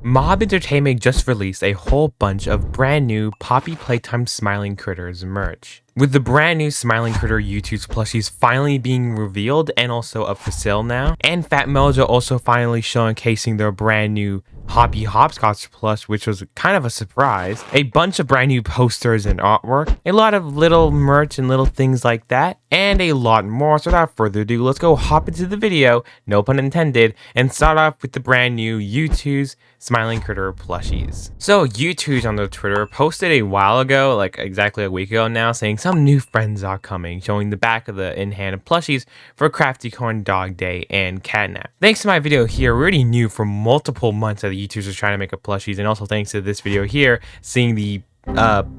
Mob Entertainment just released a whole bunch of brand new Poppy Playtime Smiling Critters merch. With the brand new Smiling Critter YouTooz Plushies finally being revealed and also up for sale now, and Fat Mojo also finally showcasing their brand new Hoppy Hopscotch plush, which was kind of a surprise, a bunch of brand new posters and artwork, a lot of little merch and little things like that, and a lot more. So without further ado, let's go hop into the video, no pun intended, and start off with the brand new YouTooz Smiling Critter plushies. So YouTooz on their Twitter posted a while ago, like exactly a week ago now, saying some new friends are coming, showing the back of the in-hand plushies for Crafty Corn, Dog Day, and Catnap. Thanks to my video here, we already knew for multiple months that the YouTooz was trying to make a plushies, and also thanks to this video here, seeing the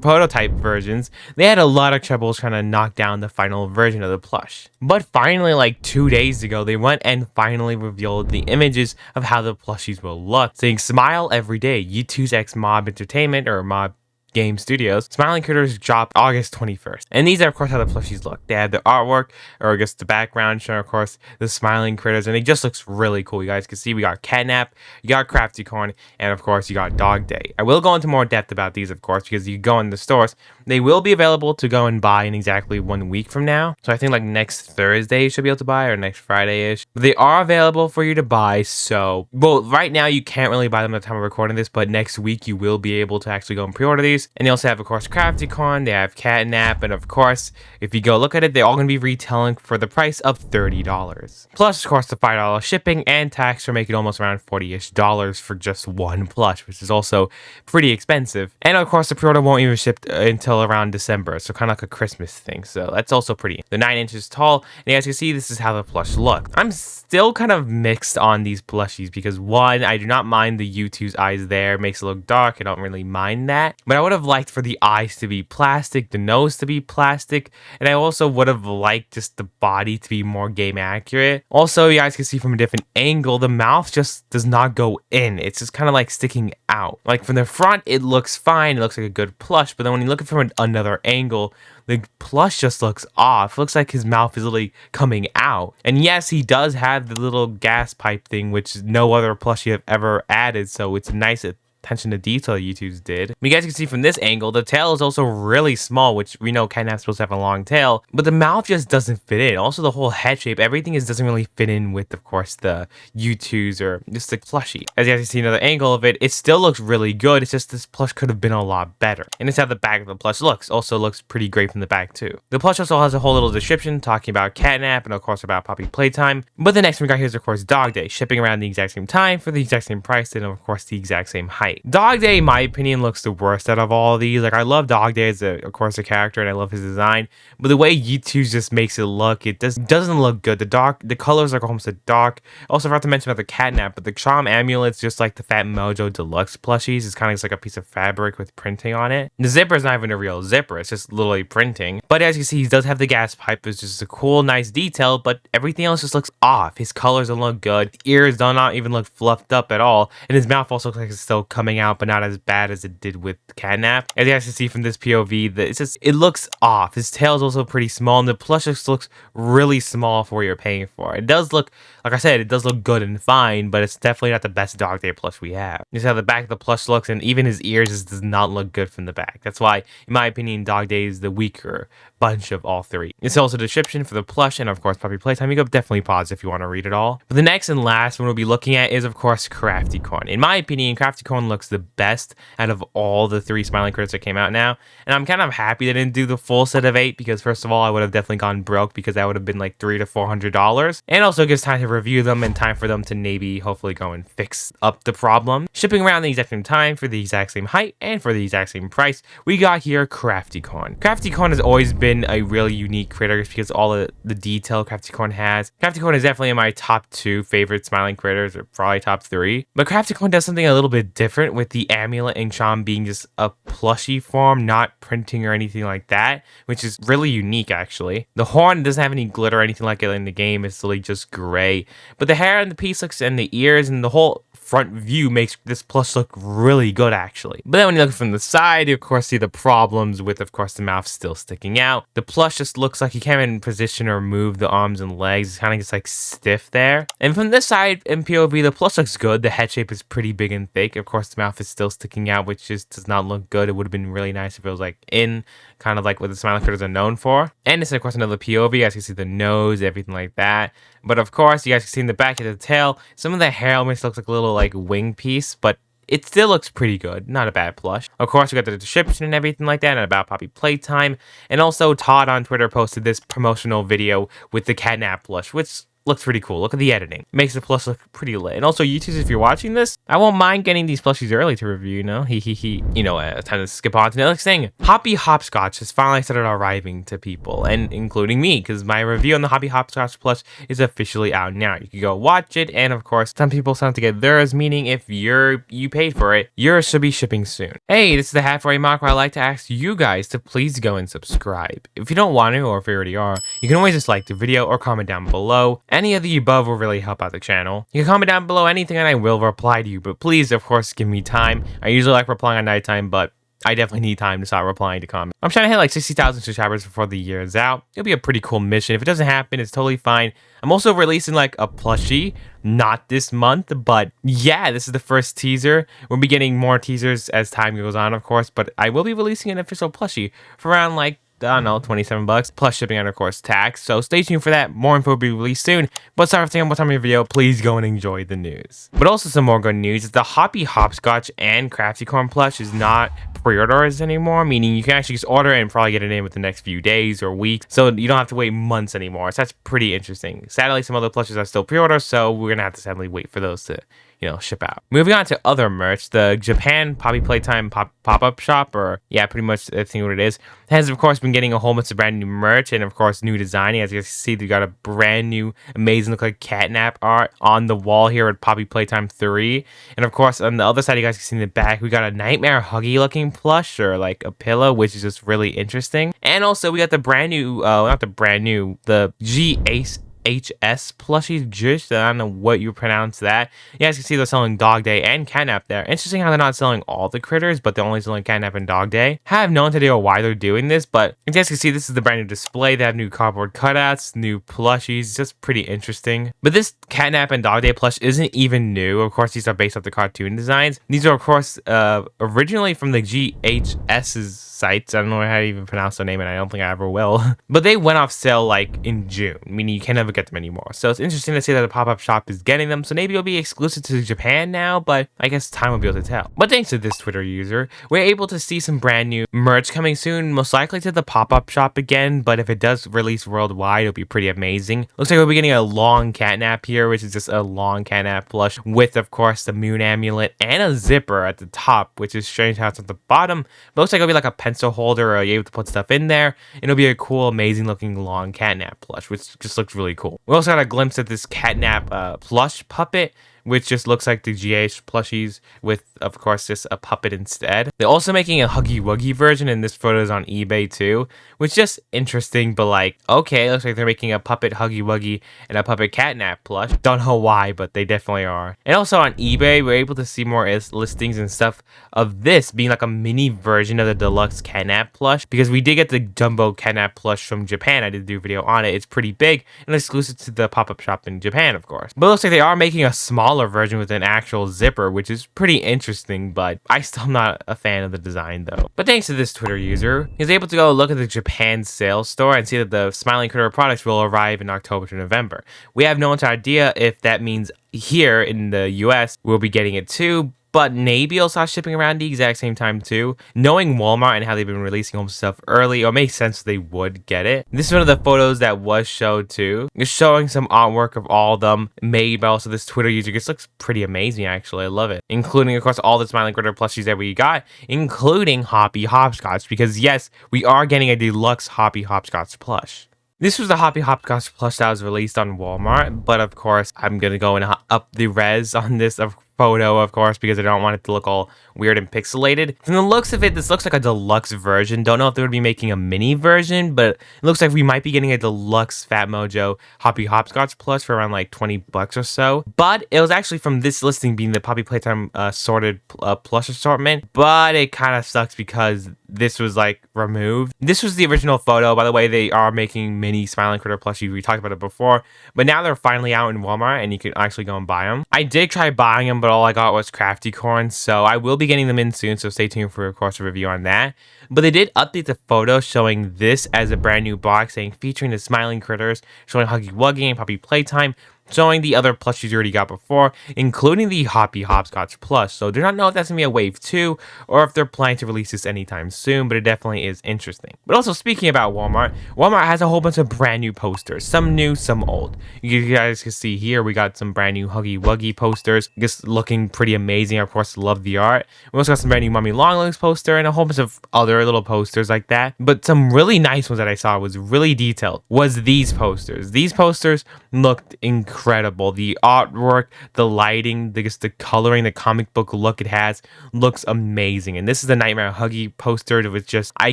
prototype versions, they had a lot of troubles trying to knock down the final version of the plush. But finally, like 2 days ago, they went and finally revealed the images of how the plushies will look, saying smile every day, YouTooz X Mob Entertainment or Mob Game Studios. Smiling Critters dropped August 21st. And these are, of course, how the plushies look. They have the artwork, or I guess the background showing, of course, the Smiling Critters, and it just looks really cool. You guys can see we got Catnap, you got Crafty Corn, and of course, you got Dog Day. I will go into more depth about these, of course, because you go in the stores. They will be available to go and buy in exactly 1 week from now. So I think like next Thursday you should be able to buy, or next Friday-ish. But they are available for you to buy, so... Well, right now you can't really buy them at the time of recording this, but next week you will be able to actually go and pre-order these. And they also have, of course, Crafty Corn, they have Catnap, and of course, if you go look at it, they're all going to be retailing for the price of $30. Plus, of course, the $5 shipping and tax for making almost around $40-ish for just one plush, which is also pretty expensive. And of course, the pre-order won't even ship until around December, so kind of like a Christmas thing, so that's also pretty. They're 9 inches tall, and as you can see, this is how the plush look. I'm still kind of mixed on these plushies because one, I do not mind the YouTooz eyes there, it makes it look dark, I don't really mind that, but I would have liked for the eyes to be plastic, the nose to be plastic, and I also would have liked just the body to be more game accurate. Also, you guys can see from a different angle, the mouth just does not go in, it's just kind of like sticking out. Like from the front, it looks fine, it looks like a good plush, but then when you look at it from another angle, the plush just looks off. It looks like his mouth is literally coming out. And yes, he does have the little gas pipe thing, which no other plushie have ever added, so it's nice attention to detail YouTooz did. You guys can see from this angle, the tail is also really small, which we know Catnap's supposed to have a long tail, but the mouth just doesn't fit in. Also, the whole head shape, everything doesn't really fit in with, of course, the YouTooz or just the plushie. As you guys can see another angle of it, it still looks really good. It's just this plush could have been a lot better. And it's how the back of the plush looks. Also looks pretty great from the back too. The plush also has a whole little description talking about Catnap and of course about Poppy Playtime. But the next one we got here is of course Dog Day, shipping around the exact same time for the exact same price and of course the exact same height. Dog Day, in my opinion, looks the worst out of all of these. Like, I love Dog Day as, of course, a character, and I love his design. But the way YouTooz just makes it look, it doesn't look good. The colors are almost a dark. Also, I forgot to mention about the Catnap, but the charm amulets, just like the Fat Mojo Deluxe plushies, is kind of just like a piece of fabric with printing on it. The zipper is not even a real zipper. It's just literally printing. But as you see, he does have the gas pipe. It's just a cool, nice detail, but everything else just looks off. His colors don't look good. His ears do not even look fluffed up at all. And his mouth also looks like it's still coming out, but not as bad as it did with Catnap. As you guys can see from this POV, it looks off. His tail is also pretty small, and the plush just looks really small for what you're paying for. It does look, like I said, it does look good and fine, but it's definitely not the best Dog Day plush we have. This is how the back of the plush looks, and even his ears just does not look good from the back. That's why, in my opinion, Dog Day is the weaker bunch of all three. It's also a description for the plush and of course Poppy Playtime. You can definitely pause if you want to read it all. But the next and last one we'll be looking at is of course Crafty Corn. In my opinion, Crafty Corn looks the best out of all the 3 Smiling Critters that came out now, and I'm kind of happy they didn't do the full set of 8 because first of all I would have definitely gone broke because that would have been like $300 to $400, and also gives time to review them and time for them to maybe hopefully go and fix up the problem. Shipping around the exact same time for the exact same height and for the exact same price, we got here Crafty Corn. Crafty Corn has always been a really unique critter because all of the detail Crafty Corn has. Crafty Corn is definitely in my top 2 favorite Smiling Critters, or probably top 3. But Crafty Corn does something a little bit different with the amulet and charm being just a plushie form, not printing or anything like that, which is really unique actually. The horn doesn't have any glitter or anything like it in the game, it's really just gray. But the hair and the piece looks, and the ears and the whole front view makes this plush look really good actually. But then when you look from the side, you of course see the problems with of course the mouth still sticking out. The plush just looks like you can't even position or move the arms and legs. It's kind of just like stiff there. And from this side in POV, the plush looks good. The head shape is pretty big and thick. Of course the mouth is still sticking out, which just does not look good. It would have been really nice if it was like in kind of like what the smiling critters are known for. And it's of course another POV. You guys can see the nose, everything like that. But of course you guys can see in the back of the tail, some of the hair almost looks like a little like wing piece, but it still looks pretty good. Not a bad plush. Of course, we got the description and everything like that, and about Poppy Playtime. And also, Todd on Twitter posted this promotional video with the catnap plush, which looks pretty cool. Look at the editing. Makes the plush look pretty lit. And also, YouTooz, if you're watching this, I won't mind getting these plushies early to review, you know? You know, time to skip on to the next thing. Hoppy Hopscotch has finally started arriving to people, and including me, because my review on the Hoppy Hopscotch plush is officially out now. You can go watch it, and of course, some people start to get theirs, meaning if you paid for it, yours should be shipping soon. Hey, this is the halfway mark where I like to ask you guys to please go and subscribe. If you don't want to, or if you already are, you can always just like the video or comment down below. Any of the above will really help out the channel. You can comment down below anything and I will reply to you, but please, of course, give me time. I usually like replying at nighttime, but I definitely need time to start replying to comments. I'm trying to hit like 60,000 subscribers before the year is out. It'll be a pretty cool mission. If it doesn't happen, it's totally fine. I'm also releasing like a plushie, not this month, but yeah, this is the first teaser. We'll be getting more teasers as time goes on, of course, but I will be releasing an official plushie for around like, I don't know, 27 bucks plus shipping and of course tax. So stay tuned for that. More info will be released soon. But sorry for taking more time in your video. Please go and enjoy the news. But also some more good news is the Hoppy Hopscotch and Crafty Corn plush is not pre-orders anymore, meaning you can actually just order it and probably get it in within the next few days or weeks. So you don't have to wait months anymore. So that's pretty interesting. Sadly, some other plushes are still pre-orders, so we're gonna have to sadly wait for those to, you know, ship out. Moving on to other merch, the Japan Poppy Playtime pop-up shop, or yeah, pretty much I think what it is, has of course been getting a whole bunch of brand new merch and of course new designing. As you guys can see, they got a brand new amazing look like catnap art on the wall here at Poppy Playtime 3. And of course on the other side, you guys can see in the back, we got a nightmare huggy looking plush or like a pillow, which is just really interesting. And also we got the brand new, the GHS plushies, just I don't know what you pronounce that. You guys can see they're selling Dog Day and Catnap there. Interesting how they're not selling all the critters, but they're only selling Catnap and Dog Day. I have no idea why they're doing this, but you guys can see this is the brand new display. They have new cardboard cutouts, new plushies. It's just pretty interesting. But this Catnap and Dog Day plush isn't even new. Of course, these are based off the cartoon designs. These are of course originally from the GHS's sites. I don't know how to even pronounce their name, and I don't think I ever will. But they went off sale like in June, meaning you can never get them anymore. So it's interesting to see that the pop-up shop is getting them. So maybe it'll be exclusive to Japan now, but I guess time will be able to tell. But thanks to this Twitter user, we're able to see some brand new merch coming soon, most likely to the pop-up shop again. But if it does release worldwide, it'll be pretty amazing. Looks like we'll be getting a long catnap here, which is just a long catnap plush with, of course, the moon amulet and a zipper at the top, which is strange how it's at the bottom. But looks like it'll be like a pencil holder, or you're able to put stuff in there. It'll be a cool, amazing looking long catnap plush, which just looks really cool. We also got a glimpse at this catnap plush puppet, which just looks like the GH plushies with, of course, just a puppet instead. They're also making a Huggy Wuggy version, and this photo is on eBay too, which is just interesting, but like, okay, looks like they're making a puppet Huggy Wuggy and a puppet catnap plush. Don't know why, but they definitely are. And also on eBay, we're able to see more listings and stuff of this being like a mini version of the Deluxe catnap plush, because we did get the jumbo catnap plush from Japan. I did do a video on it. It's pretty big and exclusive to the pop-up shop in Japan, of course. But it looks like they are making a smaller version with an actual zipper, which is pretty interesting, but I still am not a fan of the design though. But thanks to this Twitter user, he's able to go look at the Japan sales store and see that the Smiling Critter products will arrive in October to November. We have no idea if that means here in the US we'll be getting it too, but maybe it'll start shipping around the exact same time too. Knowing Walmart and how they've been releasing home stuff early, it makes sense they would get it. This is one of the photos that was showed too. It's showing some artwork of all of them made by also this Twitter user. This looks pretty amazing actually. I love it. Including of course all the Smiling Critter plushies that we got, including Hoppy Hopscotch, because yes, we are getting a deluxe Hoppy Hopscotch plush. This was the Hoppy Hopscotch plush that was released on Walmart, but of course, I'm going to go and up the res on this, of photo, of course, because I don't want it to look all weird and pixelated. From the looks of it, this looks like a deluxe version. Don't know if they would be making a mini version, but it looks like we might be getting a deluxe Fat Mojo Hoppy Hopscotch Plush for around like 20 bucks or so. But it was actually from this listing being the Poppy Playtime sorted plush assortment, but it kind of sucks because this was like removed. This was the original photo. By the way, they are making mini Smiling Critter plushies. We talked about it before, but now they're finally out in Walmart and you can actually go and buy them. I did try buying them, but all I got was Crafty Corn, so I will be getting them in soon, so stay tuned for, of course, a review on that. But they did update the photo showing this as a brand new box, saying featuring the Smiling Critters, showing Huggy Wuggy and Poppy Playtime, showing the other plushies you already got before, including the Hoppy Hopscotch Plush. So do not know if that's going to be a wave 2 or if they're planning to release this anytime soon, but it definitely is interesting. But also, speaking about Walmart, Walmart has a whole bunch of brand new posters, some new, some old. You guys can see here, we got some brand new Huggy Wuggy posters, just looking pretty amazing. Of course, love the art. We also got some brand new Mommy Longlegs poster and a whole bunch of other little posters like that. But some really nice ones that I saw was really detailed was these posters. These posters looked incredible. The artwork, the lighting, just the coloring, the comic book look it has looks amazing. And this is the Nightmare Huggy poster. It was just, I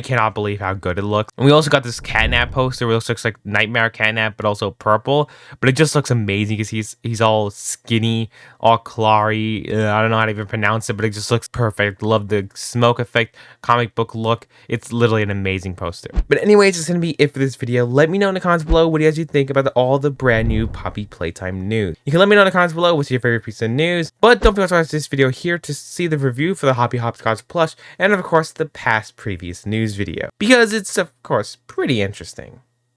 cannot believe how good it looks. And we also got this Catnap poster which looks like Nightmare Catnap but also purple, but it just looks amazing because he's all skinny, all clawy. I don't know how to even pronounce it, but it just looks perfect. Love the smoke effect, comic book look. It's literally an amazing poster. But anyways, it's gonna be it for this video. Let me know in the comments below what do you guys think about all the brand new Poppy Playtime news. You can let me know in the comments below what's your favorite piece of news, but don't forget to watch this video here to see the review for the Hoppy Hopscotch plush and of course the past previous news video, because it's of course pretty interesting.